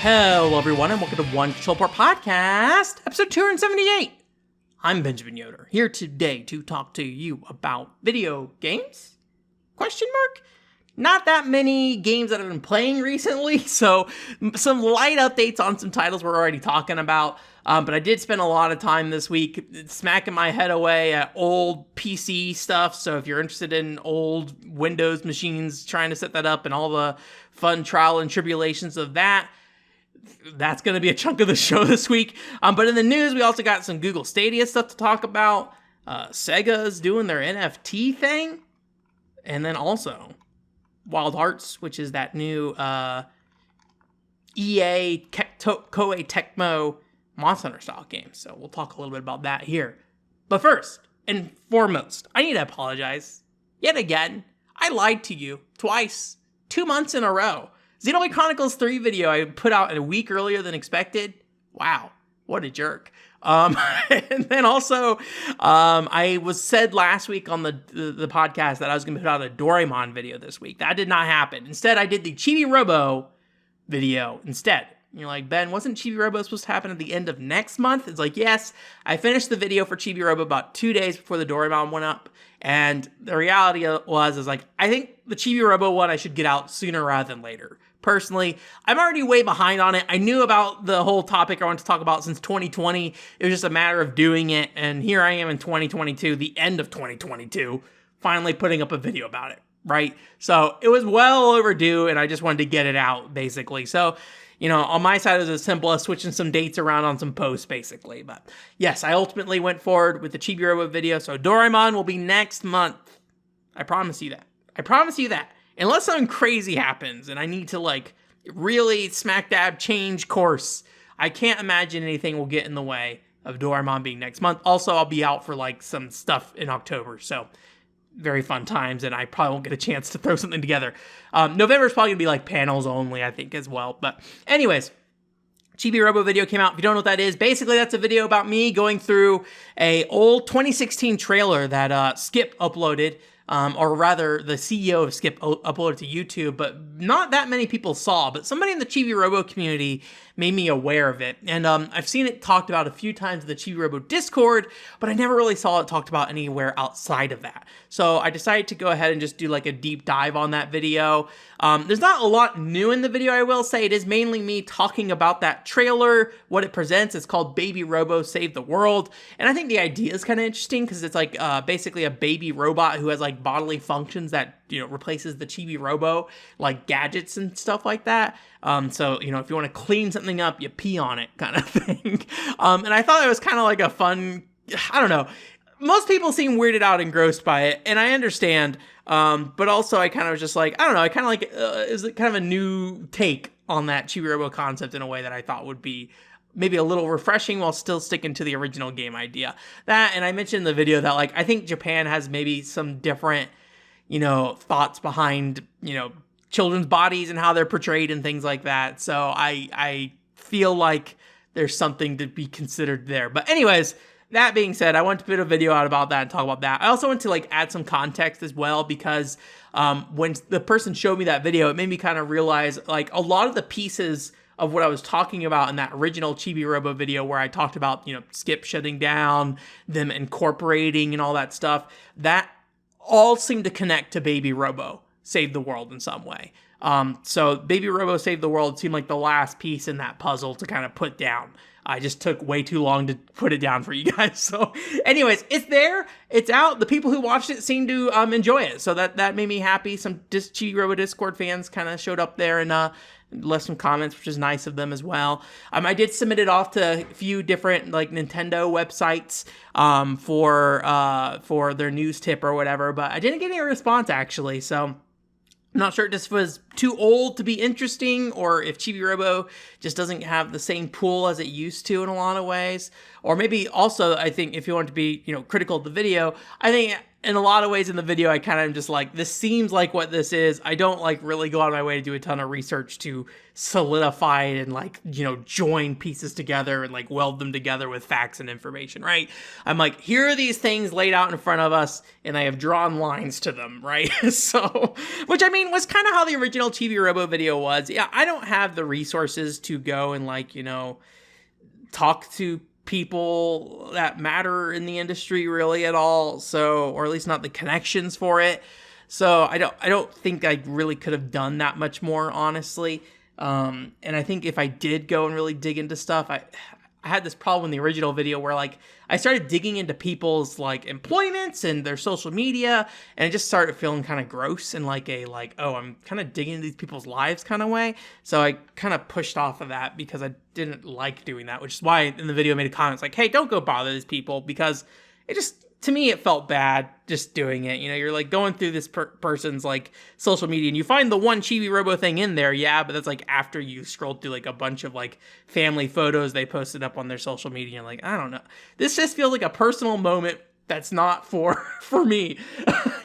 Hello, everyone, and welcome to One Control Port Podcast, episode 278. I'm Benjamin Yoder, here today to talk to you about video games? Question mark? Not that many games that I've been playing recently, so some light updates on some titles we're already talking about, but I did spend a lot of time this week smacking my head away at old PC stuff, so if you're interested in old Windows machines, trying to set that up and all the fun trial and tribulations of that, that's going to be a chunk of the show this week. But in the news, we also got some Google Stadia stuff to talk about. SEGA is doing their NFT thing. And then also Wild Hearts, which is that new EA Koei Tecmo Monster Hunter style game. So we'll talk a little bit about that here. But first and foremost, I need to apologize. Yet again, I lied to you twice, 2 months in a row. Xenoblade Chronicles 3 video I put out a week earlier than expected. Wow, what a jerk. And then also, I was said last week on the podcast that I was going to put out a Doraemon video this week. That did not happen. Instead, I did the Chibi-Robo video instead. You're like, Ben, wasn't Chibi-Robo supposed to happen at the end of next month? It's like, yes, I finished the video for Chibi-Robo about 2 days before the Doraemon went up. And the reality was I think the Chibi-Robo one I should get out sooner rather than later. Personally, I'm already way behind on it. I knew about the whole topic I wanted to talk about since 2020. It was just a matter of doing it. And here I am in 2022, the end of 2022, finally putting up a video about it, right? So it was well overdue and I just wanted to get it out, basically. So, you know, on my side, it was as simple as switching some dates around on some posts, basically. But yes, I ultimately went forward with the Chibi-Robo video. So Doraemon will be next month. I promise you that. I promise you that. Unless something crazy happens and I need to really smack dab change course, I can't imagine anything will get in the way of Doraemon being next month. Also, I'll be out for some stuff in October, so very fun times, and I probably won't get a chance to throw something together. November is probably gonna be panels only, I think, as well. But anyways, Chibi-Robo video came out. If you don't know what that is, basically that's a video about me going through a old 2016 trailer that Skip uploaded. Or rather, the CEO of Skip uploaded to YouTube, but not that many people saw. But somebody in the Chibi-Robo community made me aware of it. And I've seen it talked about a few times in the Chibi-Robo Discord, but I never really saw it talked about anywhere outside of that. So I decided to go ahead and just do a deep dive on that video. There's not a lot new in the video, I will say. It is mainly me talking about that trailer, what it presents. It's called Baby Robo Save the World. And I think the idea is kind of interesting because it's basically a baby robot who has bodily functions that, replaces the Chibi-Robo, gadgets and stuff like that. So, if you want to clean something up, you pee on it kind of thing. And I thought it was kind of a fun, I don't know. Most people seem weirded out and engrossed by it, and I understand. But also I kind of was just I don't know, I kind of is kind of a new take on that Chibi-Robo concept in a way that I thought would be maybe a little refreshing while still sticking to the original game idea. That, and I mentioned in the video that I think Japan has maybe some different, thoughts behind, children's bodies and how they're portrayed and things like that. So I feel like there's something to be considered there. But anyways, that being said, I want to put a video out about that and talk about that. I also want to add some context as well because when the person showed me that video, it made me kind of realize a lot of the pieces of what I was talking about in that original Chibi-Robo video where I talked about, Skip shutting down, them incorporating and all that stuff, that all seemed to connect to Baby Robo Save the World in some way. So Baby Robo Save the World seemed like the last piece in that puzzle to kind of put down. I just took way too long to put it down for you guys. So anyways, it's there. It's out. The people who watched it seem to enjoy it. So that made me happy. Some Chibi-Robo Discord fans kind of showed up there and left some comments, which is nice of them as well. I did submit it off to a few different Nintendo websites for their news tip or whatever, but I didn't get any response actually. So I'm not sure if this was too old to be interesting or if Chibi-Robo just doesn't have the same pool as it used to in a lot of ways. Or maybe also, I think if you want to be, critical of the video, I think in a lot of ways in the video, I kind of am just like, this seems like what this is. I don't like really go out of my way to do a ton of research to solidify it and like, you know, join pieces together and like weld them together with facts and information, right? I'm like, here are these things laid out in front of us and I have drawn lines to them, right? So, which I mean was kind of how the original Chibi-Robo video was. Yeah, I don't have the resources to go and like, you know, talk to people that matter in the industry really at all, so, or at least not the connections for it. So I don't think I really could have done that much more, honestly. And I think if I did go and really dig into stuff, I had this problem in the original video where like I started digging into people's like employments and their social media, and it just started feeling kind of gross and like a like, oh, I'm kind of digging into these people's lives kind of way. So I kind of pushed off of that because I didn't like doing that, which is why in the video I made a comment like, hey, don't go bother these people, because it just, to me, it felt bad just doing it. You know, you're like going through this person's like social media and you find the one Chibi-Robo thing in there. Yeah, but that's like after you scrolled through like a bunch of like family photos they posted up on their social media. And like, I don't know. This just feels like a personal moment that's not for me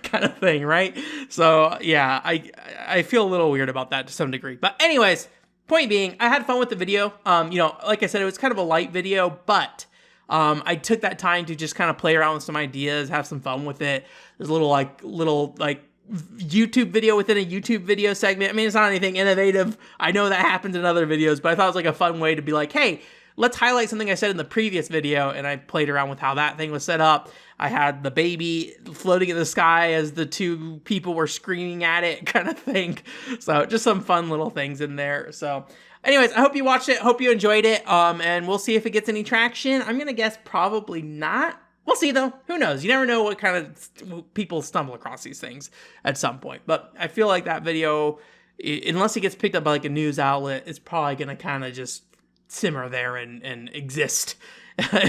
kind of thing, right? So yeah, I feel a little weird about that to some degree. But anyways, point being, I had fun with the video. You know, like I said, it was kind of a light video, but I took that time to just kind of play around with some ideas, have some fun with it. There's a little YouTube video within a YouTube video segment. I mean, it's not anything innovative. I know that happens in other videos, but I thought it was like a fun way to be like, hey, let's highlight something I said in the previous video, and I played around with how that thing was set up. I had the baby floating in the sky as the two people were screaming at it kind of thing. So just some fun little things in there. So anyways, I hope you watched it. Hope you enjoyed it. And we'll see if it gets any traction. I'm going to guess probably not. We'll see though. Who knows? You never know what kind of people stumble across these things at some point. But I feel like that video, unless it gets picked up by like a news outlet, it's probably going to kind of just simmer there and exist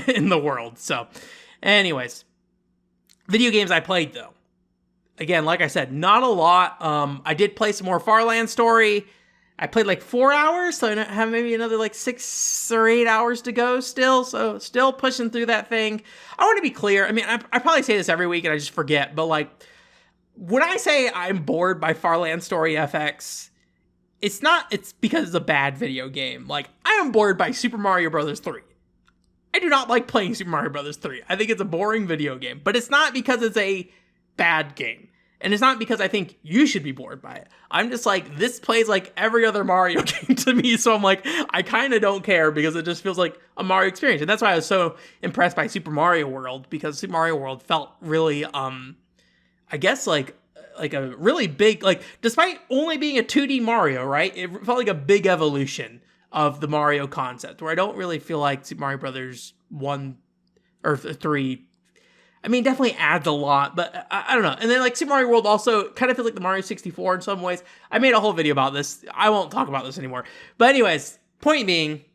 in the world. So anyways, video games I played though. Again, like I said, not a lot. I did play some more Farland story. I played like 4 hours, so I have maybe another like 6 or 8 hours to go still. So still pushing through that thing. I want to be clear. I mean, I probably say this every week and I just forget, but like when I say I'm bored by Farland Story FX, it's because it's a bad video game. Like, I am bored by Super Mario Bros. 3. I do not like playing Super Mario Bros. 3. I think it's a boring video game, but it's not because it's a bad game. And it's not because I think you should be bored by it. I'm just like, this plays like every other Mario game to me. So I'm like, I kind of don't care because it just feels like a Mario experience. And that's why I was so impressed by Super Mario World, because Super Mario World felt really, I guess like a really big, like, despite only being a 2D Mario, right? It felt like a big evolution of the Mario concept, where I don't really feel like Super Mario Brothers 1 or 3, I mean, definitely adds a lot, but I don't know. And then like Super Mario World also kind of feels like the Mario 64 in some ways. I made a whole video about this. I won't talk about this anymore. But anyways, point being,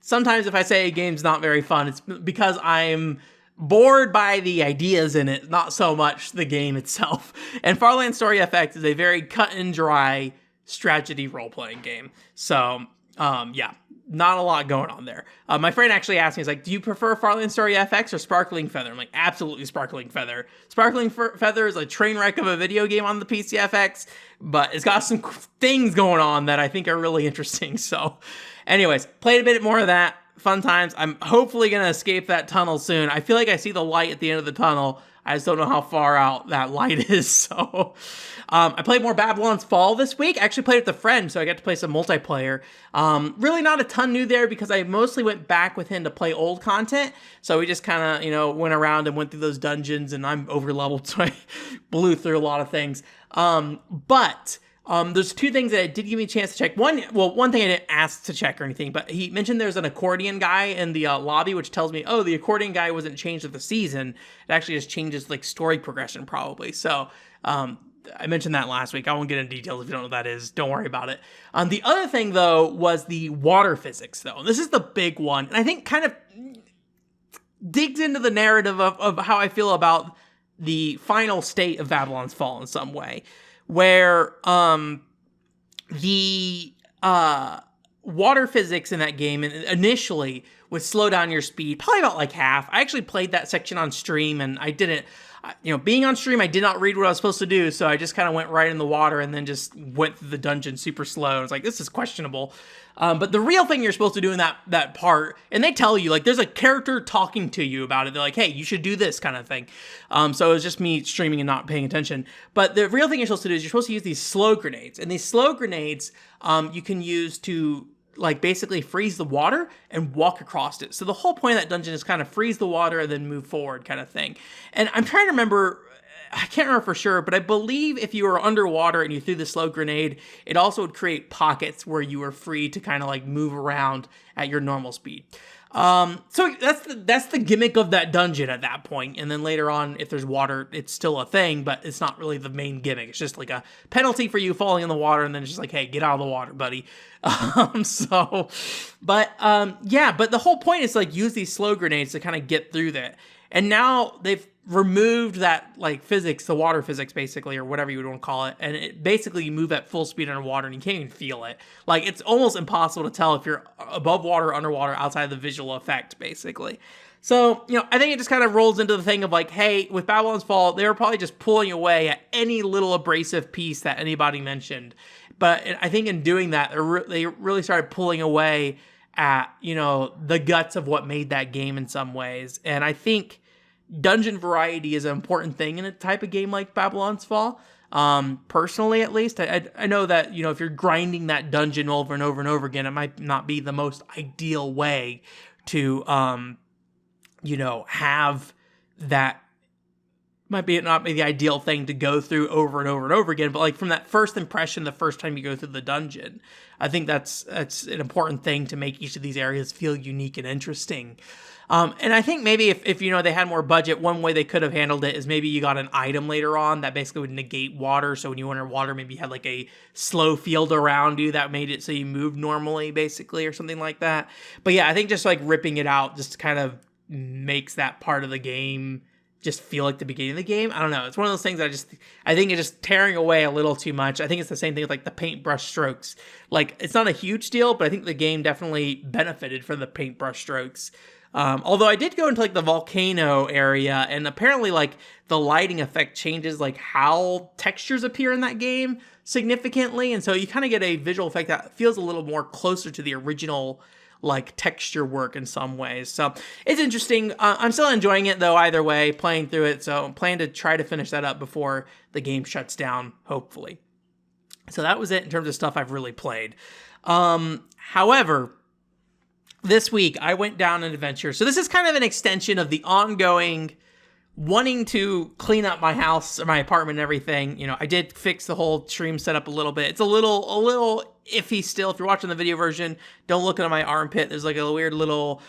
sometimes if I say a game's not very fun, it's because I'm bored by the ideas in it, not so much the game itself. And Farland Story FX is a very cut and dry strategy role-playing game. So, yeah, not a lot going on there. My friend actually asked me, he's like, do you prefer Farland Story FX or Sparkling Feather? I'm like, absolutely Sparkling Feather. Sparkling Feather is a train wreck of a video game on the PCFX, but it's got some things going on that I think are really interesting. So anyways, played a bit more of that. Fun times. I'm hopefully going to escape that tunnel soon. I feel like I see the light at the end of the tunnel. I just don't know how far out that light is. So I played more Babylon's Fall this week. I actually played with a friend, so I got to play some multiplayer. Really not a ton new there because I mostly went back with him to play old content. So we just kind of, you know, went around and went through those dungeons, and I'm over leveled, so I blew through a lot of things. But there's two things that did give me a chance to check. One thing I didn't ask to check or anything, but he mentioned there's an accordion guy in the lobby, which tells me, oh, the accordion guy wasn't changed with the season. It actually just changes like story progression probably. So I mentioned that last week. I won't get into details if you don't know what that is. Don't worry about it. The other thing though was the water physics though. And this is the big one, and I think kind of digs into the narrative of how I feel about the final state of Babylon's Fall in some way. Where the water physics in that game initially would slow down your speed, probably about like half. I actually played that section on stream, and I didn't, being on stream, I did not read what I was supposed to do, so I just kind of went right in the water and then just went through the dungeon super slow. I was like, this is questionable. But the real thing you're supposed to do in that part, and they tell you, like, there's a character talking to you about it. They're like, hey, you should do this kind of thing. So it was just me streaming and not paying attention. But the real thing you're supposed to do is you're supposed to use these slow grenades. And these slow grenades, you can use to, like, basically freeze the water and walk across it. So the whole point of that dungeon is kind of freeze the water and then move forward kind of thing. And I'm trying to remember, I can't remember for sure, but I believe if you were underwater and you threw the slow grenade, it also would create pockets where you were free to kind of like move around at your normal speed. So that's the gimmick of that dungeon at that point. And then later on, if there's water, it's still a thing, but it's not really the main gimmick. It's just like a penalty for you falling in the water, and then it's just like, hey, get out of the water, buddy. But the whole point is like use these slow grenades to kind of get through that. And now they've removed that like physics, the water physics basically, or whatever you would want to call it. And it basically you move at full speed underwater and you can't even feel it. Like it's almost impossible to tell if you're above water or underwater outside of the visual effect basically. So, I think it just kind of rolls into the thing of like, hey, with Babylon's Fall, they were probably just pulling away at any little abrasive piece that anybody mentioned. But I think in doing that, they really started pulling away at, the guts of what made that game in some ways. And I think dungeon variety is an important thing in a type of game like Babylon's Fall. Personally, at least, I know that, if you're grinding that dungeon over and over and over again, it might not be the most ideal way to, have that. Might not be the ideal thing to go through over and over and over again, but like from that first impression, the first time you go through the dungeon, I think that's an important thing to make each of these areas feel unique and interesting. And I think maybe if they had more budget, one way they could have handled it is maybe you got an item later on that basically would negate water. So when you went underwater, maybe you had like a slow field around you that made it so you moved normally, basically, or something like that. But yeah, I think just like ripping it out just kind of makes that part of the game just feel like the beginning of the game. I don't know. It's one of those things that I think it's just tearing away a little too much. I think it's the same thing with like the paintbrush strokes. Like it's not a huge deal, but I think the game definitely benefited from the paintbrush strokes. Although I did go into like the volcano area, and apparently like the lighting effect changes like how textures appear in that game significantly. And so you kind of get a visual effect that feels a little more closer to the original like texture work in some ways. So it's interesting. I'm still enjoying it though, either way, playing through it. So I plan to try to finish that up before the game shuts down, hopefully. So that was it in terms of stuff I've really played. However, this week I went down an adventure. So this is kind of an extension of the ongoing wanting to clean up my house or my apartment and everything. I did fix the whole stream setup a little bit. It's a little iffy still. If you're watching the video version, don't look at my armpit. There's like a weird little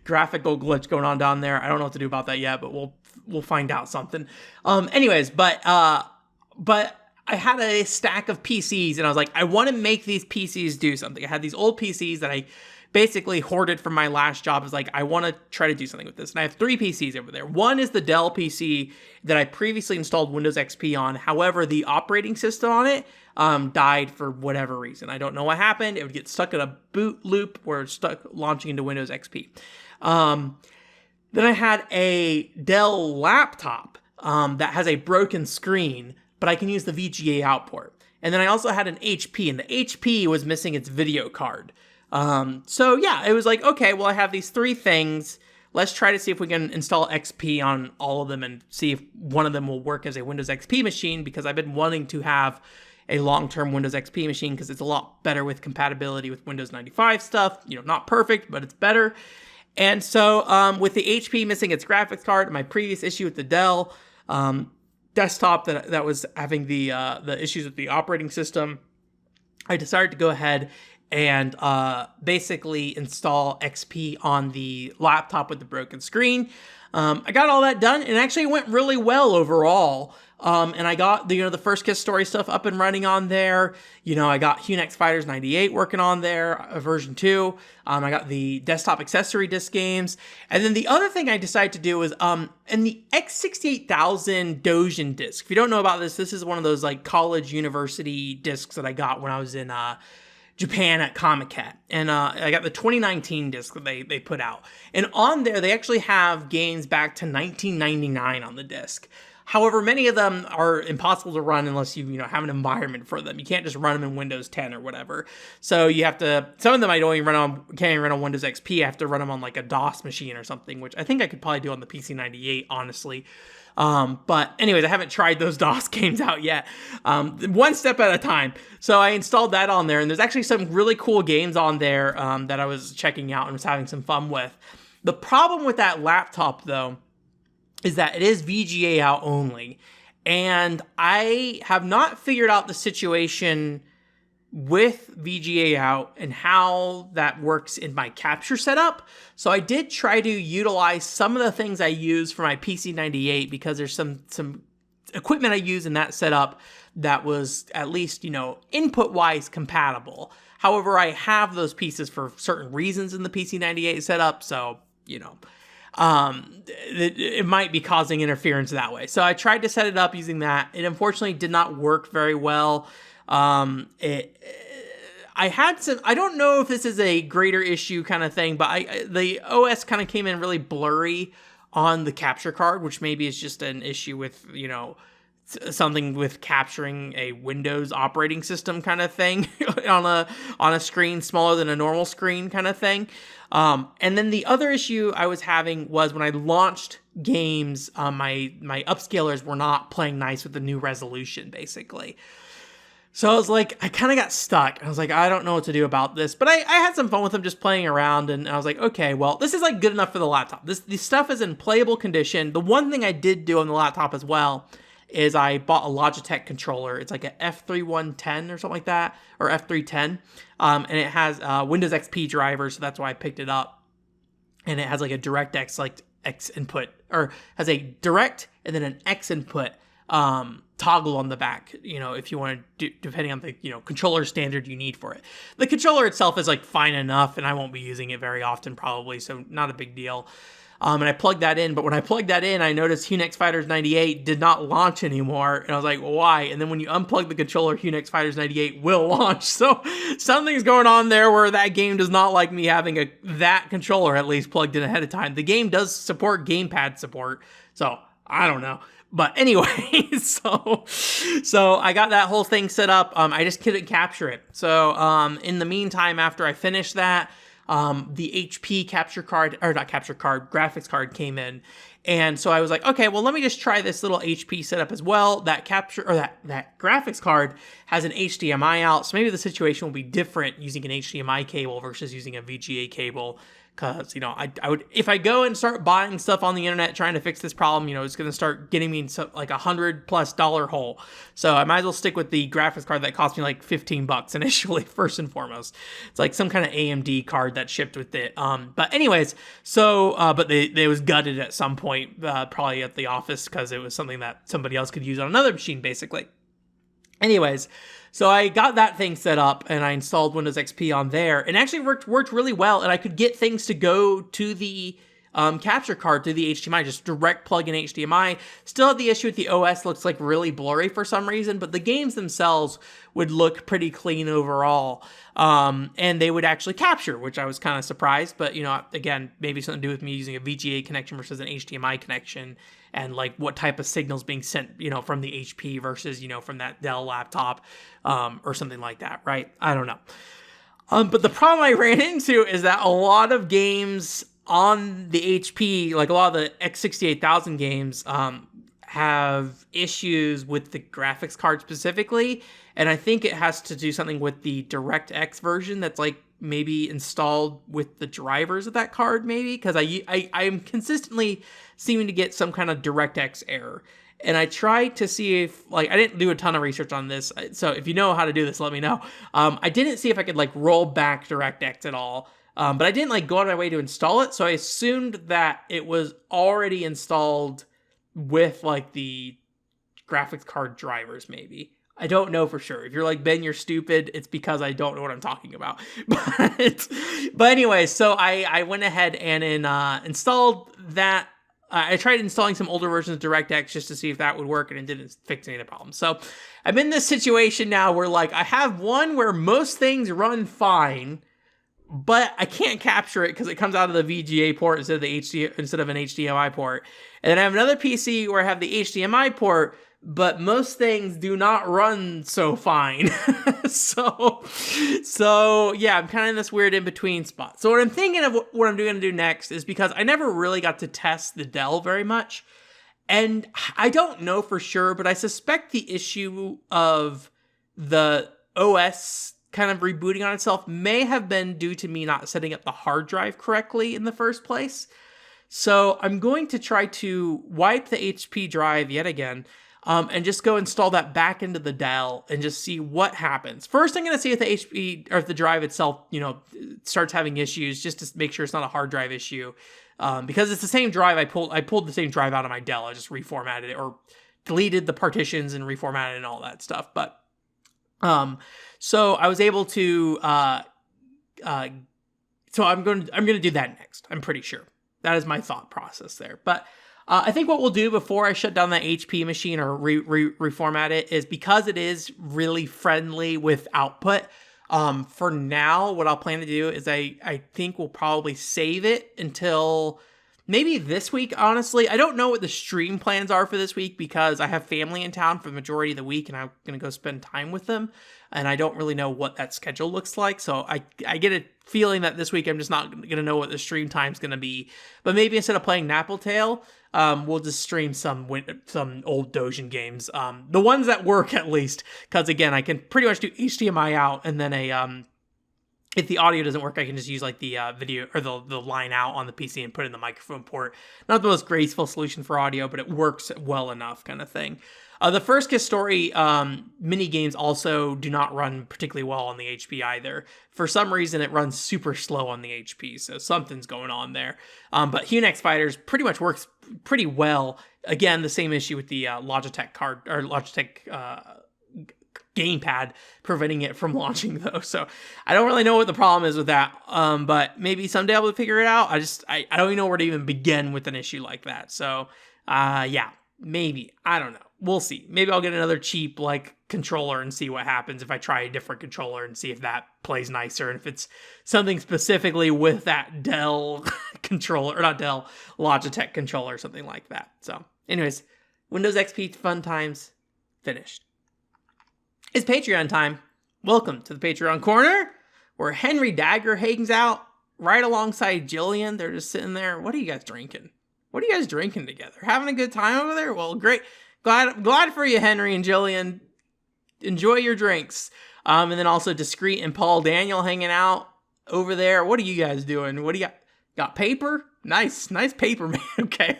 graphical glitch going on down there. I don't know what to do about that yet, but we'll find out something. Anyways, but I had a stack of PCs and I was like, I want to make these PCs do something. I had these old PCs that I basically hoarded from my last job. Is like, I want to try to do something with this. And I have 3 PCs over there. One is the Dell PC that I previously installed Windows XP on. However, the operating system on it died for whatever reason. I don't know what happened. It would get stuck in a boot loop where it's stuck launching into Windows XP. Then I had a Dell laptop that has a broken screen, but I can use the VGA out port. And then I also had an HP, and the HP was missing its video card. So yeah, it was like, okay, well, I have these 3 things. Let's try to see if we can install XP on all of them and see if one of them will work as a Windows XP machine, because I've been wanting to have a long-term Windows XP machine because it's a lot better with compatibility with Windows 95 stuff. Not perfect, but it's better. And so with the HP missing its graphics card, my previous issue with the Dell desktop that was having the issues with the operating system, I decided to go ahead and basically install XP on the laptop with the broken screen. I got all that done, and actually it went really well overall. And I got the First Kiss Story stuff up and running on there. I got Hunex Fighters 98 working on there, version 2. I got the desktop accessory disc games. And then the other thing I decided to do was, in the X68000 Dojin disc. If you don't know about this, this is one of those like college university discs that I got when I was in Japan at Comic-Con, and I got the 2019 disc that they put out. And on there, they actually have games back to 1999 on the disc. However, many of them are impossible to run unless you have an environment for them. You can't just run them in Windows 10 or whatever. So you have to, some of them I don't even can't even run on Windows XP. I have to run them on like a DOS machine or something, which I think I could probably do on the PC98, honestly. But anyways, I haven't tried those DOS games out yet. One step at a time. So I installed that on there, and there's actually some really cool games on there that I was checking out and was having some fun with. The problem with that laptop, though, is that it is VGA out only, and I have not figured out the situation with VGA out and how that works in my capture setup. So I did try to utilize some of the things I use for my PC98 because there's some equipment I use in that setup that was at least, input-wise compatible. However, I have those pieces for certain reasons in the PC98 setup, so, it might be causing interference that way. So I tried to set it up using that. It unfortunately did not work very well. I don't know if this is a greater issue kind of thing, but the OS kind of came in really blurry on the capture card, which maybe is just an issue with, something with capturing a Windows operating system kind of thing on a screen smaller than a normal screen kind of thing. And then the other issue I was having was when I launched games, my upscalers were not playing nice with the new resolution, basically. So I was like, I kind of got stuck. I was like, I don't know what to do about this. But I had some fun with them just playing around. And I was like, okay, well, this is like good enough for the laptop. This stuff is in playable condition. The one thing I did do on the laptop as well is I bought a Logitech controller. It's like a F3110 or something like that, or F310. And it has Windows XP drivers, so that's why I picked it up. And it has like a DirectX like X input, or has a direct and then an X input toggle on the back, if you want to do, depending on the, controller standard you need for it. The controller itself is like fine enough, and I won't be using it very often probably, so not a big deal. And I plugged that in, but when I plugged that in, I noticed Hunex Fighters 98 did not launch anymore, and I was like, why? And then when you unplug the controller, Hunex Fighters 98 will launch. So something's going on there where that game does not like me having that controller at least plugged in ahead of time. The game does support gamepad support, so I don't know. But anyway, so I got that whole thing set up. I just couldn't capture it. So in the meantime, after I finished that, the HP graphics card came in. And so I was like, okay, well, let me just try this little HP setup as well. That graphics card has an HDMI out. So maybe the situation will be different using an HDMI cable versus using a VGA cable. Because, I would, if I go and start buying stuff on the internet trying to fix this problem, it's going to start getting me like $100+ hole. So I might as well stick with the graphics card that cost me like $15 initially, first and foremost. It's like some kind of AMD card that shipped with it. But anyways, so, but they was gutted at some point, probably at the office, because it was something that somebody else could use on another machine, basically. Anyways, so I got that thing set up and I installed Windows XP on there, and actually worked really well, and I could get things to go to the capture card through the HDMI, just direct plug in HDMI. Still had the issue with the OS, looks like really blurry for some reason, but the games themselves would look pretty clean overall. And they would actually capture, which I was kind of surprised, but again, maybe something to do with me using a VGA connection versus an HDMI connection, and like what type of signals being sent, from the HP versus, from that Dell laptop, or something like that, right? I don't know. But the problem I ran into is that a lot of games on the HP, like a lot of the X68000 games, have issues with the graphics card specifically, and I think it has to do something with the DirectX version that's like maybe installed with the drivers of that card, maybe, because I'm consistently seeming to get some kind of DirectX error. And I tried to see if, I didn't do a ton of research on this, so if you know how to do this, let me know. I didn't see if I could roll back DirectX at all. But I didn't go out of my way to install it, so I assumed that it was already installed with the graphics card drivers, maybe. I don't know for sure. If you're like, Ben, you're stupid, it's because I don't know what I'm talking about. But anyway, so I went ahead and installed that I tried installing some older versions of DirectX just to see if that would work, and it didn't fix any of the problems. So I'm in this situation now where like I have one where most things run fine, but I can't capture it because it comes out of the VGA port instead of an HDMI port. And then I have another PC where I have the HDMI port, but most things do not run so fine. so yeah, I'm kind of in this weird in-between spot. So what I'm thinking of what I'm going to do next is, because I never really got to test the Dell very much, and I don't know for sure, but I suspect the issue of the OS kind of rebooting on itself may have been due to me not setting up the hard drive correctly in the first place. So I'm going to try to wipe the HP drive yet again, and just go install that back into the Dell and just see what happens. First, I'm going to see if the HP or if the drive itself, starts having issues, just to make sure it's not a hard drive issue. Because it's the same drive I pulled the same drive out of my Dell. I just reformatted it, or deleted the partitions and reformatted it and all that stuff. But so I was able to so I'm going to do that next. I'm pretty sure. That is my thought process there. But I think what we'll do before I shut down that HP machine or reformat it is, because it is really friendly with output, for now, what I'll plan to do is I think we'll probably save it until maybe this week, honestly. I don't know what the stream plans are for this week because I have family in town for the majority of the week and I'm going to go spend time with them. And I don't really know what that schedule looks like. So I get a feeling that this week I'm just not going to know what the stream time's going to be. But maybe instead of playing Nappletail, we'll just stream some old Dojin games. The ones that work, at least. Because again, I can pretty much do HDMI out, and then if the audio doesn't work, I can just use like the video or the line out on the PC and put it in the microphone port. Not the most graceful solution for audio, but it works well enough, kind of thing. The First Kiss Story mini games also do not run particularly well on the HP either. For some reason, it runs super slow on the HP, so something's going on there. But Hunex Fighters pretty much works pretty well. Again, the same issue with the Logitech card or Logitech gamepad preventing it from launching, though. So I don't really know what the problem is with that. But maybe someday I'll be able to figure it out. I don't even know where to even begin with an issue like that. So yeah, maybe. I don't know. We'll see. Maybe I'll get another cheap controller and see what happens if I try a different controller and see if that plays nicer, and if it's something specifically with that Dell controller, or not Dell, Logitech controller, or something like that. So anyways, Windows XP fun times finished. It's Patreon time. Welcome to the Patreon Corner, where Henry Dagger hangs out right alongside Jillian. They're just sitting there. What are you guys drinking? What are you guys drinking together? Having a good time over there? Well, great. Glad for you, Henry and Jillian. Enjoy your drinks. And then also Discreet and Paul Daniel hanging out over there. What are you guys doing? What do you got? Got paper? Nice paper, man. Okay.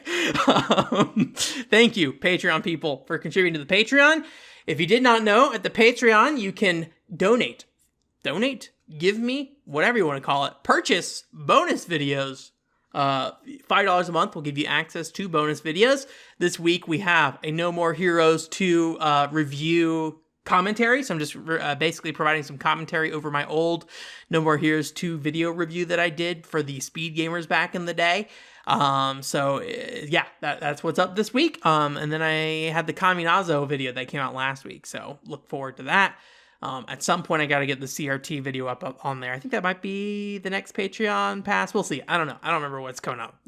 Thank you, Patreon people, for contributing to the Patreon. If you did not know, at the Patreon, you can donate, give me, whatever you want to call it, purchase bonus videos. $5 a month will give you access to bonus videos. This week we have a No More Heroes 2 review commentary. So I'm just basically providing some commentary over my old No More Heroes 2 video review that I did for the Speed Gamers back in the day. Yeah, that's what's up this week. And then I had the Kaminazo video that came out last week. So look forward to that. At some point, I got to get the CRT video up on there. I think that might be the next Patreon pass. We'll see. I don't know. I don't remember what's coming up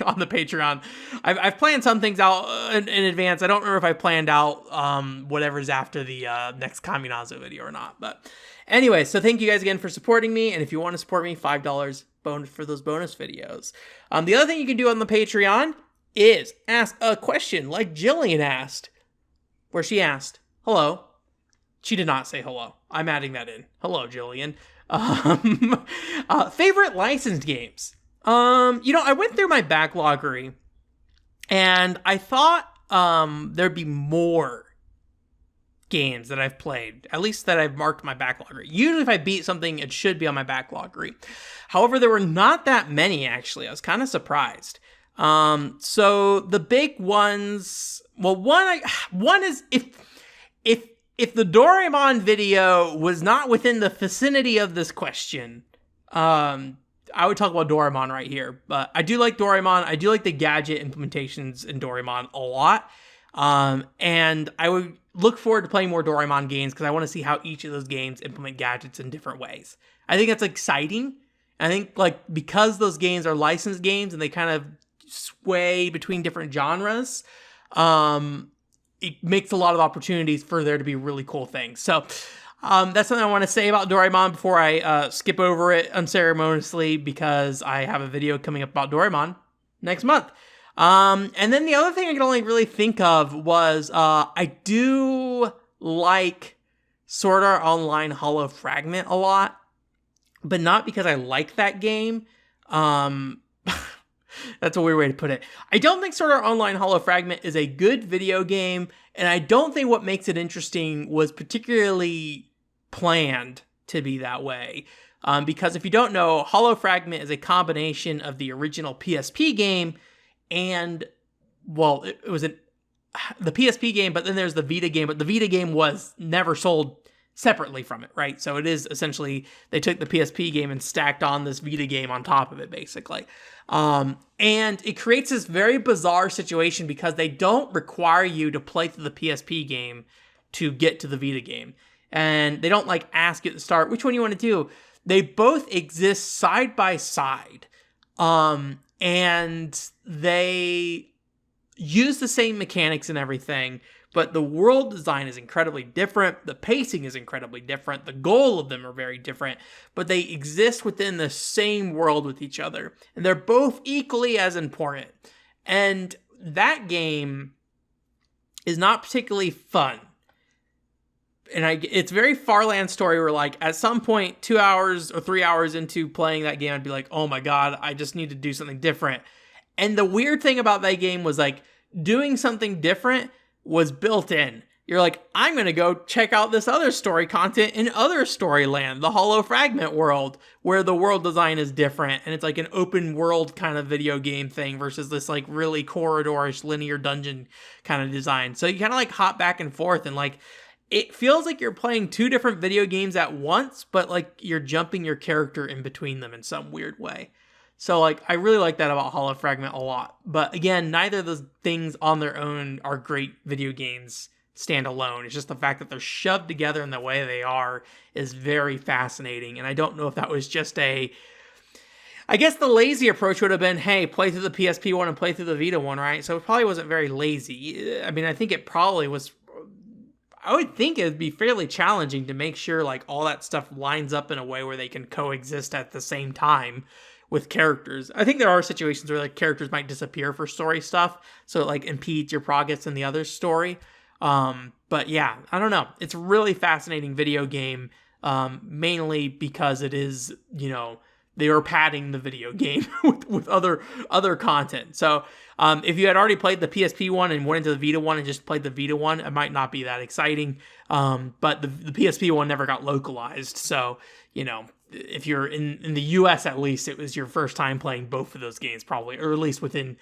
on the Patreon. I've planned some things out in advance. I don't remember if I planned out whatever's after the next Kaminazo video or not. But anyway, so thank you guys again for supporting me. And if you want to support me, $5 bonus for those bonus videos. The other thing you can do on the Patreon is ask a question like Jillian asked, where she asked, hello. She did not say hello. I'm adding that in. Hello, Jillian. Favorite licensed games. I went through my backloggery, and I thought there'd be more games that I've played, at least that I've marked my backloggery. Usually if I beat something, it should be on my backloggery. However, there were not that many, actually. I was kind of surprised. So the big ones, well, one is if the Doraemon video was not within the vicinity of this question, I would talk about Doraemon right here. But I do like Doraemon. I do like the gadget implementations in Doraemon a lot. And I would look forward to playing more Doraemon games because I want to see how each of those games implement gadgets in different ways. I think that's exciting. I think like because those games are licensed games and they kind of sway between different genres, it makes a lot of opportunities for there to be really cool things. So that's something I want to say about Doraemon before I skip over it unceremoniously because I have a video coming up about Doraemon next month. And then the other thing I could only really think of was I do like Sword Art Online Hollow Fragment a lot, but not because I like that game. That's a weird way to put it. I don't think Sword Art Online Hollow Fragment is a good video game, and I don't think what makes it interesting was particularly planned to be that way. Because if you don't know, Hollow Fragment is a combination of the original PSP game and, well, it was the PSP game, but then there's the Vita game, but the Vita game was never sold separately from it, right? So it is essentially, they took the PSP game and stacked on this Vita game on top of it, basically. And it creates this very bizarre situation because they don't require you to play through the PSP game to get to the Vita game. And they don't like ask you at the start, which one you want to do? They both exist side by side. And they use the same mechanics and everything, but the world design is incredibly different. The pacing is incredibly different. The goal of them are very different, but they exist within the same world with each other. And they're both equally as important. And that game is not particularly fun. And it's very Farland story where like at some point 2 hours or 3 hours into playing that game, I'd be like, oh my God, I just need to do something different. And the weird thing about that game was like doing something different was built in. You're like, I'm going to go check out this other story content in other Storyland, the Hollow Fragment world, where the world design is different. And it's like an open world kind of video game thing versus this like really corridorish linear dungeon kind of design. So you kind of like hop back and forth and like, it feels like you're playing two different video games at once, but like you're jumping your character in between them in some weird way. So like, I really like that about Hollow Fragment a lot. But again, neither of those things on their own are great video games standalone. It's just the fact that they're shoved together in the way they are is very fascinating. And I don't know if that was just I guess the lazy approach would have been, hey, play through the PSP one and play through the Vita one, right? So it probably wasn't very lazy. I mean, I think it probably was, I would think it would be fairly challenging to make sure like all that stuff lines up in a way where they can coexist at the same time with characters. I think there are situations where like characters might disappear for story stuff, so it like impedes your progress in the other story. But yeah, I don't know. It's a really fascinating video game, mainly because it is, you know, they are padding the video game with other content. So if you had already played the PSP one and went into the Vita one and just played the Vita one, it might not be that exciting. But the PSP one never got localized. So, you know, if you're in the US at least, it was your first time playing both of those games probably, or at least within,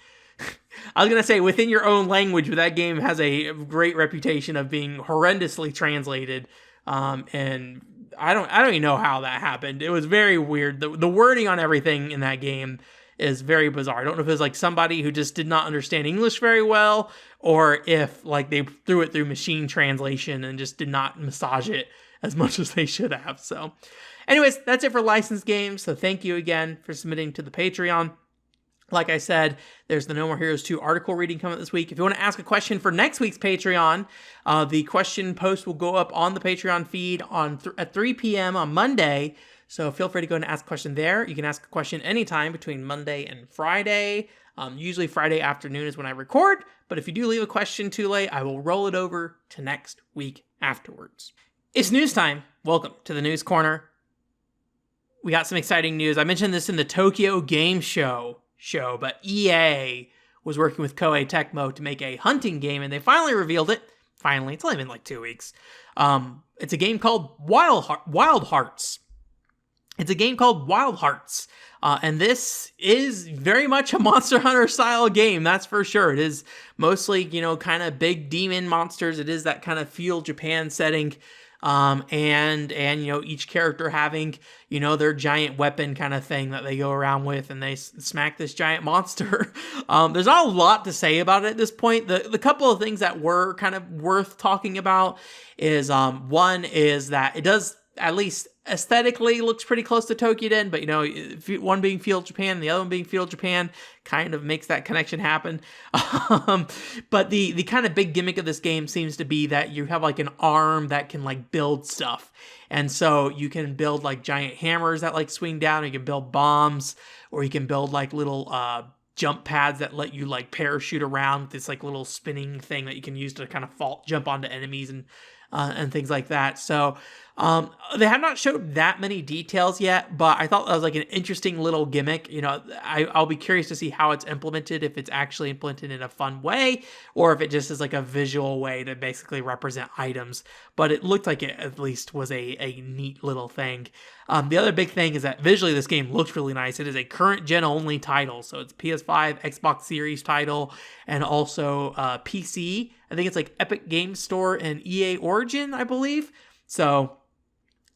I was going to say within your own language, but that game has a great reputation of being horrendously translated. And I don't even know how that happened. It was very weird. The wording on everything in that game is very bizarre. I don't know if it was like somebody who just did not understand English very well, or if like they threw it through machine translation and just did not massage it as much as they should have. So anyways, that's it for licensed games. So thank you again for submitting to the Patreon. Like I said, there's the No More Heroes 2 article reading coming this week. If you want to ask a question for next week's Patreon, the question post will go up on the Patreon feed at 3 p.m. on Monday. So feel free to go and ask a question there. You can ask a question anytime between Monday and Friday. Usually Friday afternoon is when I record. But if you do leave a question too late, I will roll it over to next week afterwards. It's news time. Welcome to the News Corner. We got some exciting news. I mentioned this in the Tokyo Game Show, but EA was working with Koei Tecmo to make a hunting game, and they finally revealed it. Finally, it's only been like 2 weeks. It's a game called Wild Hearts. It's a game called Wild Hearts, and this is very much a Monster Hunter style game, that's for sure. It is mostly, you know, kind of big demon monsters. It is that kind of feudal Japan setting. and each character having their giant weapon kind of thing that they go around with, and they smack this giant monster. There's not a lot to say about it at this point. The couple of things that were kind of worth talking about is one is that it does, at least aesthetically, looks pretty close to Tokiden, but one being Field Japan and the other one being Field Japan kind of makes that connection happen. But the kind of big gimmick of this game seems to be that you have like an arm that can like build stuff. And so you can build like giant hammers that like swing down, or you can build bombs, or you can build like little jump pads that let you like parachute around with this like little spinning thing that you can use to kind of jump onto enemies and things like that. So they have not showed that many details yet, but I thought that was like an interesting little gimmick. I'll be curious to see how it's implemented, if it's actually implemented in a fun way, or if it just is like a visual way to basically represent items. But it looked like it at least was a neat little thing. The other big thing is that visually this game looks really nice. It is a current gen only title, so it's PS5, Xbox Series title, and also PC. I think it's like Epic Games Store and EA Origin, I believe. So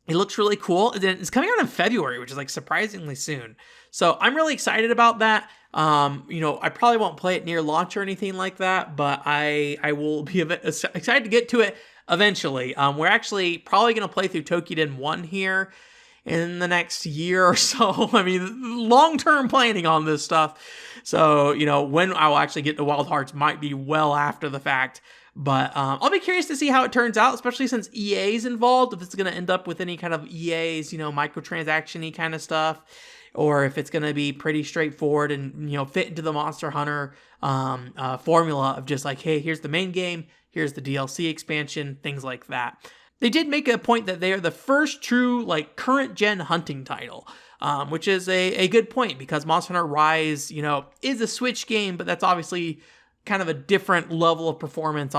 it looks really cool. It's coming out in February, which is like surprisingly soon. So I'm really excited about that. I probably won't play it near launch or anything like that, but I will be excited to get to it eventually. We're actually probably going to play through Tokiden 1 here in the next year or so. I mean, long-term planning on this stuff. So, when I will actually get to Wild Hearts might be well after the fact. But I'll be curious to see how it turns out, especially since EA is involved, if it's going to end up with any kind of EA's, microtransaction-y kind of stuff, or if it's going to be pretty straightforward and, fit into the Monster Hunter formula of just like, hey, here's the main game, here's the DLC expansion, things like that. They did make a point that they are the first true, like, current-gen hunting title, which is a good point, because Monster Hunter Rise, is a Switch game, but that's obviously kind of a different level of performance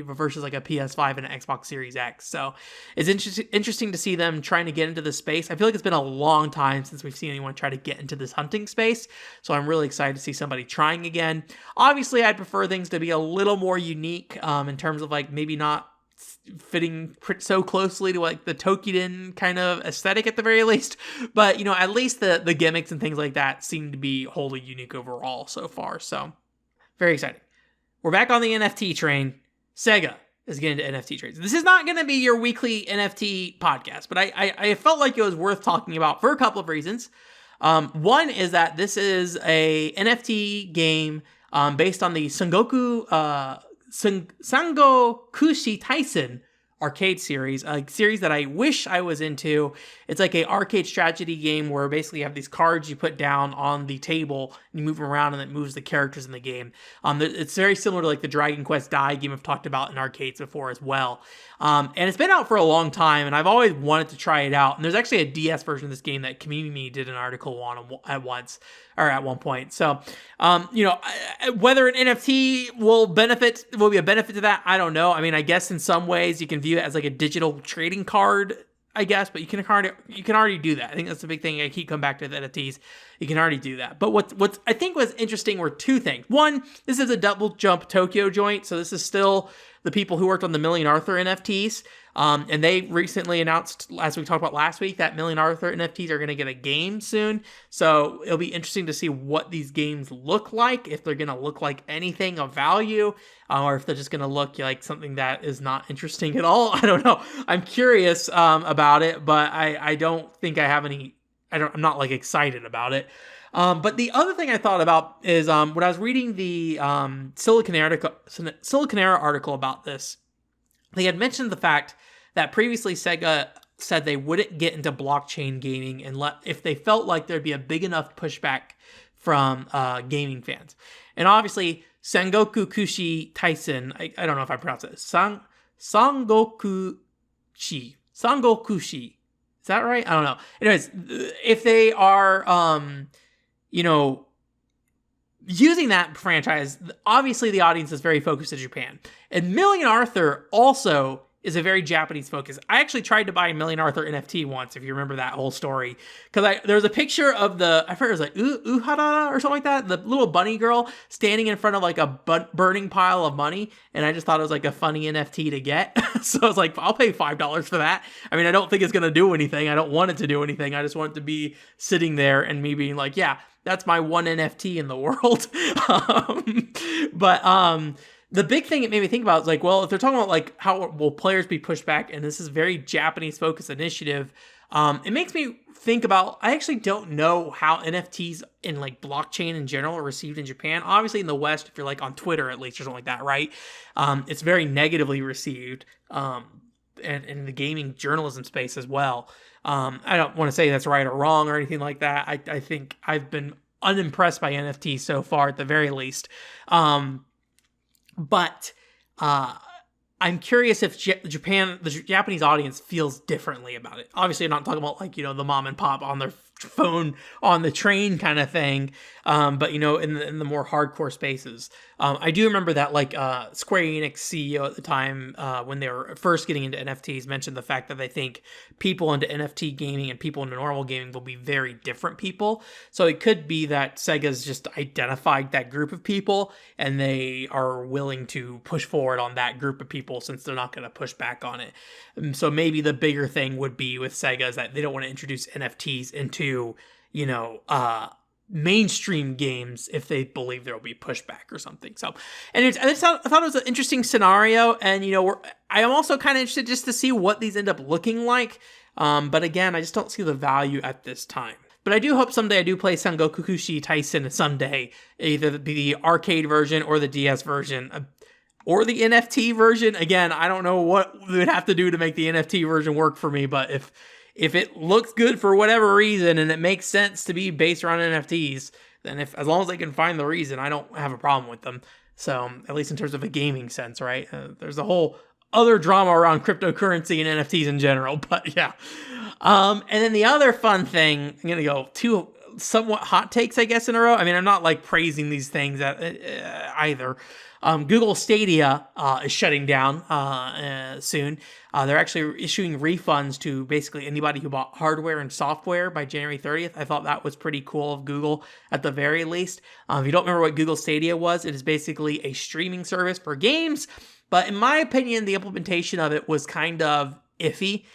versus like a PS5 and an Xbox Series X. So it's interesting to see them trying to get into this space. I feel like it's been a long time since we've seen anyone try to get into this hunting space. So I'm really excited to see somebody trying again. Obviously, I'd prefer things to be a little more unique in terms of like maybe not fitting so closely to like the Tokiden kind of aesthetic at the very least, but at least the gimmicks and things like that seem to be wholly unique overall so far. So very exciting. We're back on the NFT train. SEGA is getting into NFT trades. This is not going to be your weekly NFT podcast, but I felt like it was worth talking about for a couple of reasons. One is that this is a NFT game based on the Sangokushi Taisen arcade series, a series that I wish I was into. It's like a arcade strategy game where basically you have these cards you put down on the table and you move them around and it moves the characters in the game. It's very similar to like the Dragon Quest Die game I've talked about in arcades before as well. And it's been out for a long time and I've always wanted to try it out. And there's actually a DS version of this game that Community did an article on at one point. So, whether an NFT will be a benefit to that, I don't know. I mean, I guess in some ways you can view it as like a digital trading card, I guess, but you can already do that. I think that's the big thing. I keep coming back to the NFTs. You can already do that. But what I think was interesting were two things. One, this is a Double Jump Tokyo joint, so this is still the people who worked on the Million Arthur NFTs. And they recently announced, as we talked about last week, that Million Arthur NFTs are going to get a game soon. So it'll be interesting to see what these games look like, if they're going to look like anything of value, or if they're just going to look like something that is not interesting at all. I don't know. I'm curious about it, but I don't think I have any. I'm not like excited about it. But the other thing I thought about is when I was reading the Siliconera article about this, they had mentioned the fact that previously Sega said they wouldn't get into blockchain gaming if they felt like there'd be a big enough pushback from gaming fans. And obviously, Sangokushi Taisen, I don't know if I pronounce it, Sangokushi. Is that right? I don't know. Anyways, if they are, using that franchise, obviously the audience is very focused in Japan. And Million Arthur also is a very Japanese focus. I actually tried to buy a Million Arthur NFT once, if you remember that whole story. Because there was a picture of I forget, it was like Uhara or something like that, the little bunny girl standing in front of like a burning pile of money. And I just thought it was like a funny NFT to get. So I was like, I'll pay $5 for that. I mean, I don't think it's going to do anything. I don't want it to do anything. I just want it to be sitting there and me being like, yeah, that's my one NFT in the world. The big thing it made me think about is like, well, if they're talking about like how will players be pushed back, and this is very Japanese focused initiative, it makes me think about, I actually don't know how NFTs and like blockchain in general are received in Japan. Obviously in the West, if you're like on Twitter at least or something like that, right? It's very negatively received, and in the gaming journalism space as well. I don't want to say that's right or wrong or anything like that. I think I've been unimpressed by NFTs so far at the very least. But I'm curious if the Japanese audience feels differently about it. Obviously, I'm not talking about like, the mom and pop on their phone on the train kind of thing. But in the more hardcore spaces, I do remember that like Square Enix CEO at the time, when they were first getting into NFTs, mentioned the fact that they think people into NFT gaming and people into normal gaming will be very different people. So it could be that Sega's just identified that group of people and they are willing to push forward on that group of people since they're not going to push back on it. So maybe the bigger thing would be with Sega is that they don't want to introduce NFTs into mainstream games if they believe there will be pushback or something. So, and I thought it was an interesting scenario, and I am also kind of interested just to see what these end up looking like. But again, I just don't see the value at this time. But I do hope someday I do play Sangokushi Taisen someday, either the arcade version or the DS version. Or the NFT version. Again, I don't know what we would have to do to make the NFT version work for me, but if it looks good for whatever reason and it makes sense to be based around NFTs, then as long as they can find the reason, I don't have a problem with them. So, at least in terms of a gaming sense, right? There's a whole other drama around cryptocurrency and NFTs in general, but yeah. And then the other fun thing, I'm going to go two somewhat hot takes, I guess, in a row. I mean, I'm not like praising these things either. Google Stadia is shutting down soon. They're actually issuing refunds to basically anybody who bought hardware and software by January 30th. I thought that was pretty cool of Google at the very least. If you don't remember what Google Stadia was, it is basically a streaming service for games. But in my opinion, the implementation of it was kind of iffy.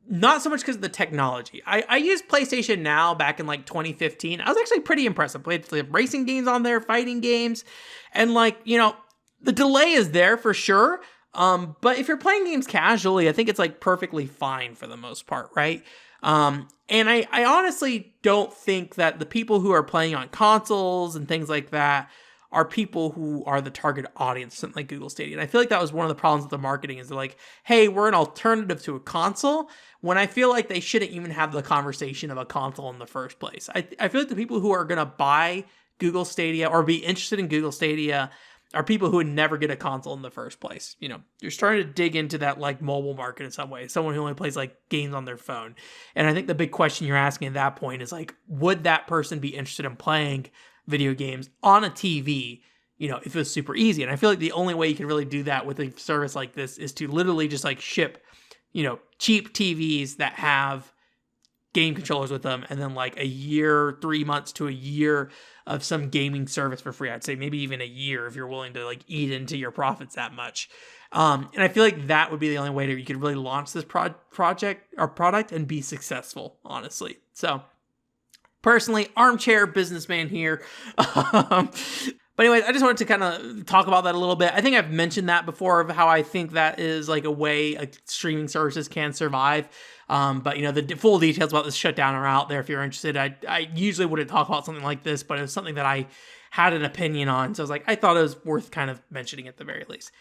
Not so much because of the technology. I used PlayStation Now back in like 2015. I was actually pretty impressed. I played the racing games on there, fighting games. And like, the delay is there for sure. But if you're playing games casually, I think it's like perfectly fine for the most part, right? And I honestly don't think that the people who are playing on consoles and things like that are people who are the target audience, something like Google Stadia. And I feel like that was one of the problems with the marketing is they're like, hey, we're an alternative to a console, when I feel like they shouldn't even have the conversation of a console in the first place. I feel like the people who are going to buy Google Stadia or be interested in Google Stadia are people who would never get a console in the first place. You're starting to dig into that like mobile market in some way. Someone who only plays like games on their phone. And I think the big question you're asking at that point is like, would that person be interested in playing video games on a TV, if it was super easy? And I feel like the only way you can really do that with a service like this is to literally just like ship, cheap TVs that have game controllers with them, and then like a year, 3 months to a year of some gaming service for free. I'd say maybe even a year if you're willing to like eat into your profits that much. And I feel like that would be the only way that you could really launch this project or product and be successful, honestly. So personally, armchair businessman here. But anyways, I just wanted to kind of talk about that a little bit. I think I've mentioned that before of how I think that is like a way streaming services can survive. But the full details about this shutdown are out there if you're interested. I usually wouldn't talk about something like this, but it was something that I had an opinion on. So I thought it was worth kind of mentioning at the very least.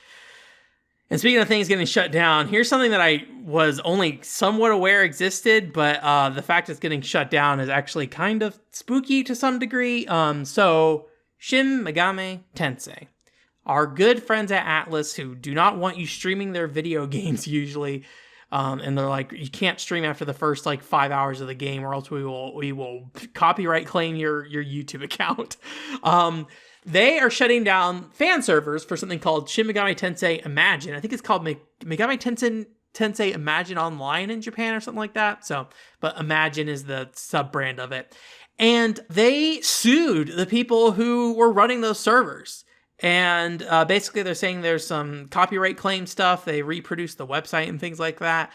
And speaking of things getting shut down, here's something that I was only somewhat aware existed, but the fact it's getting shut down is actually kind of spooky to some degree. So Shin Megami Tensei, our good friends at Atlas who do not want you streaming their video games usually, And they're like, you can't stream after the first like 5 hours of the game, or else we will copyright claim your YouTube account. They are shutting down fan servers for something called Shin Megami Tensei Imagine. I think it's called Megami Tensei Imagine Online in Japan or something like that. So, but Imagine is the sub brand of it. And they sued the people who were running those servers. And basically they're saying there's some copyright claim stuff. They reproduced the website and things like that.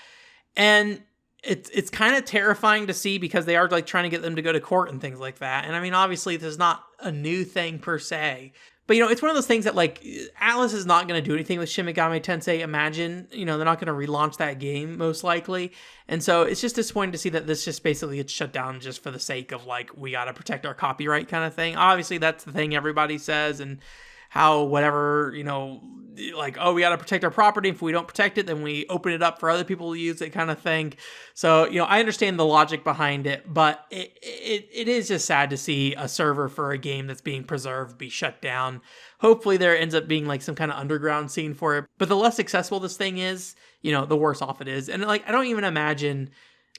And it's kind of terrifying to see, because they are like trying to get them to go to court and things like that. And I mean, obviously this is not a new thing per se, but it's one of those things that like Atlus is not going to do anything with Shin Megami Tensei Imagine. They're not going to relaunch that game most likely. And so it's just disappointing to see that this just basically gets shut down just for the sake of like, we got to protect our copyright kind of thing. Obviously that's the thing everybody says, and how whatever, like, oh, we got to protect our property. If we don't protect it, then we open it up for other people to use it kind of thing. So, I understand the logic behind it, but it is just sad to see a server for a game that's being preserved be shut down. Hopefully there ends up being like some kind of underground scene for it. But the less successful this thing is, the worse off it is. And like, I don't even imagine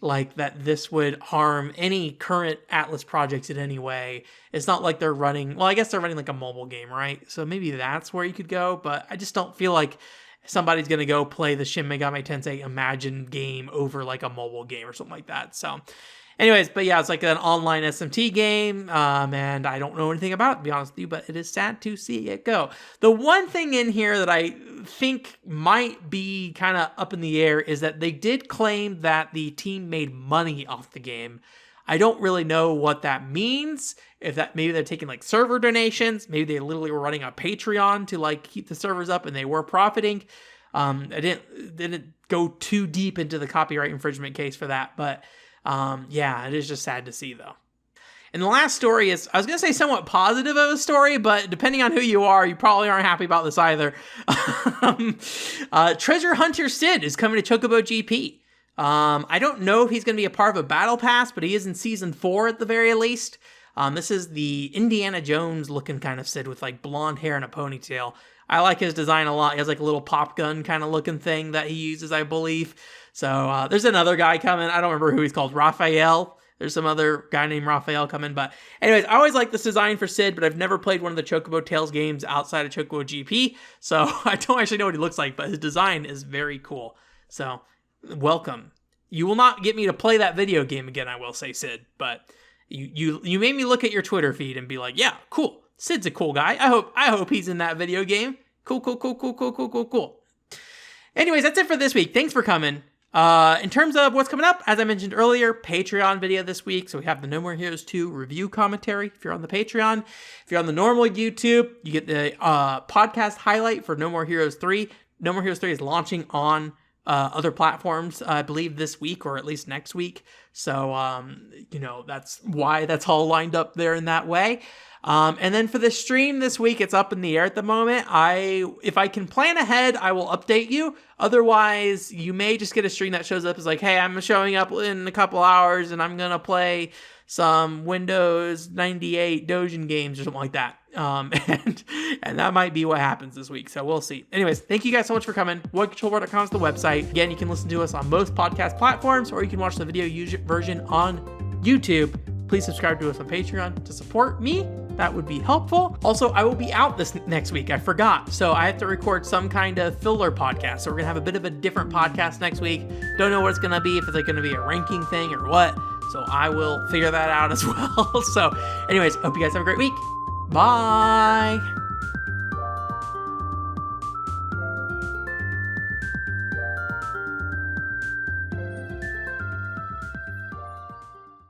like that this would harm any current Atlus projects in any way. It's not like they're running, well, I guess they're running like a mobile game, right? So maybe that's where you could go, but I just don't feel like somebody's going to go play the Shin Megami Tensei Imagine game over like a mobile game or something like that. So anyways, but yeah, it's like an online SMT game, and I don't know anything about it, to be honest with you, but it is sad to see it go. The one thing in here that I think might be kind of up in the air is that they did claim that the team made money off the game. I don't really know what that means. If that, maybe they're taking like server donations, maybe they literally were running a Patreon to like keep the servers up and they were profiting. I didn't go too deep into the copyright infringement case for that, but yeah, it is just sad to see though. And the last story is, I was going to say somewhat positive of a story, but depending on who you are, you probably aren't happy about this either. Treasure Hunter Sid is coming to Chocobo GP. I don't know if he's going to be a part of a battle pass, but he is in season 4 at the very least. This is the Indiana Jones looking kind of Sid with like blonde hair and a ponytail. I like his design a lot. He has like a little pop gun kind of looking thing that he uses, I believe. So there's another guy coming. I don't remember who he's called. Raphael. There's some other guy named Raphael coming. But anyways, I always like this design for Sid, but I've never played one of the Chocobo Tales games outside of Chocobo GP. So I don't actually know what he looks like, but his design is very cool. So welcome. You will not get me to play that video game again, I will say, Sid. But you made me look at your Twitter feed and be like, yeah, cool. Sid's a cool guy. I hope he's in that video game. Cool. Anyways, that's it for this week. Thanks for coming. In terms of what's coming up, as I mentioned earlier, Patreon video this week. So we have the No More Heroes 2 review commentary if you're on the Patreon. If you're on the normal YouTube, you get the podcast highlight for No More Heroes 3. No More Heroes 3 is launching on other platforms, I believe, this week or at least next week. So, that's why that's all lined up there in that way. And then for the stream this week, it's up in the air at the moment. If I can plan ahead, I will update you. Otherwise, you may just get a stream that shows up as like, hey, I'm showing up in a couple hours and I'm going to play some Windows 98 Dojin games or something like that. And that might be what happens this week. So we'll see. Anyways, thank you guys so much for coming. OneControlBoard.com is the website. Again, you can listen to us on most podcast platforms, or you can watch the video version on YouTube. Please subscribe to us on Patreon to support me. That would be helpful. Also, I will be out this next week. I forgot. So I have to record some kind of filler podcast. So we're going to have a bit of a different podcast next week. Don't know what it's going to be, if it's like going to be a ranking thing or what. So I will figure that out as well. So anyways, hope you guys have a great week. Bye.